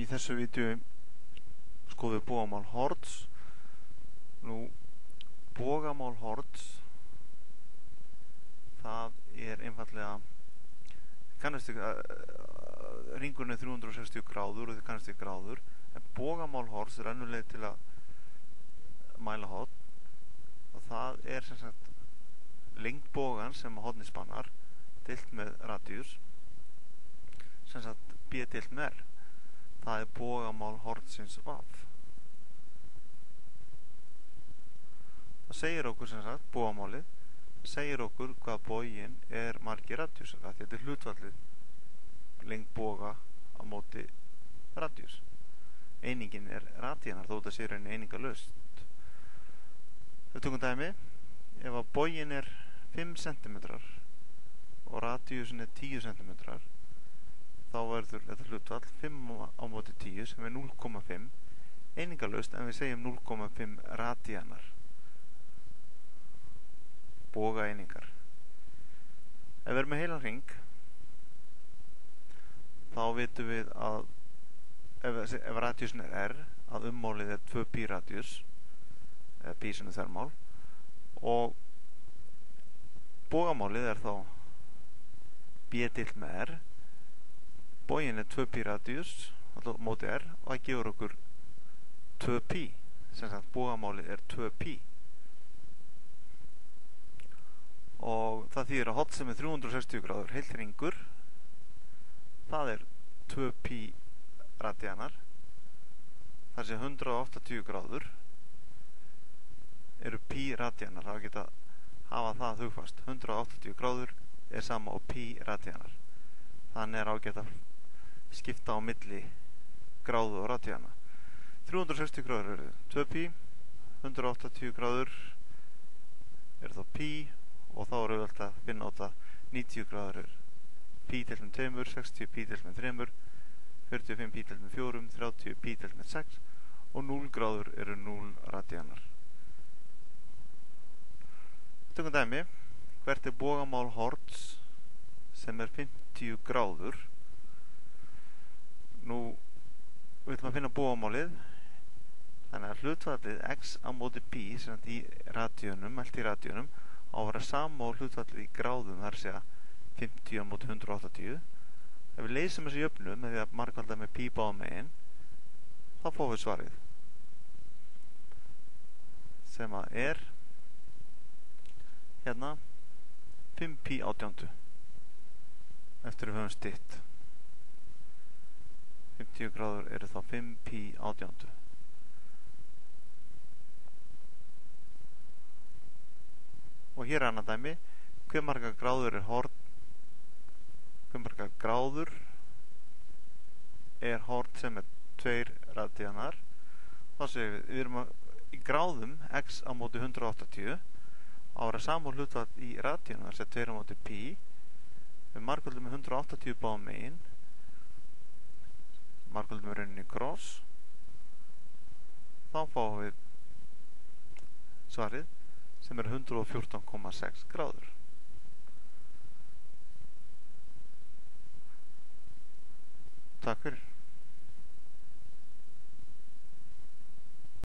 þessu vídeo skoðum við bogamál Hords. Nú, bogamál Hords, það einfallega, kannast ekki, ringurinn 360 gráður og þið kannast ekki gráður, en bogamál Hords önnur leið til að mæla horn, og það sem sagt lengd bogans sem hornið spannar deilt með radíus, sem sagt b deilt með r. Það bogamál Hordsins vaf. Það segir okkur sem sagt, bogamálið segir okkur hvað bogin margir radíusar, þetta hlutfallið lengd boga á móti radíus. Einingin radíanar, þó þetta sé rauninni einingalöst. Við tökum dæmi, ef að bogin 5 cm og radíusin 10 cm, þá verður þetta hlutfall 5 á móti 10 sem 0,5, einingalöst, en við segjum 0,5 radíanar, boga einingar. Ef við erum með heilan hring, þá vitum við að ef radíusin r, að ummálið 2π radíus, eða π sem þvermál, og bogamálið þá b deilt með r. Bogin 2π radíus móti r, og það gefur okkur 2π, sem sagt bogamálið 2π. Og það þýðir að horn sem 360 gráður heilt hringur, það 2π radíanar, þar sem 180 gráður eru π radíanar. Það geta hafa það hugfast, 180 gráður sama á π radíanar. Þannig ágætt að skipta á milli gráðu og radíana. 360 gráður eru 2π, 180 gráður þá π, og þá auðvelt að finna á það 90 gráður π deilt með 2, 60 π deilt með 3, 45 π deilt með 4, 30 π deilt með 6, og 0 gráður eru 0 radíanar. Tökum dæmi, hvert bogamál Hords sem 50 gráður. Nú við ætlum að finna bogamálið, þannig að hlutfallið x á móti π, sem í radíunum, allt í radíunum, á að vera sama á hlutfallið í gráðum, þar segja 50 á móti 180. Ef við leysum þessu jöfnu með því að margfalda með π báðum megin, þá fáum við svarið, sem að hérna 5π átjándu, eftir við höfum stytt. 50 gráður eru þá 5π átjándu. Og hér annað dæmi, hve margar gráður horn, hve margar gráður horn sem 2 radíanar. Þá segir við erum í gráðum x á móti 180, á að vera sama hlutfall í radíanar, þess að 2 á móti π, við margföldum með 180 báðum megin, margföldum með rauninni kross, þá fáum við svarið, sem 114,6 gráður. Takk fyrir.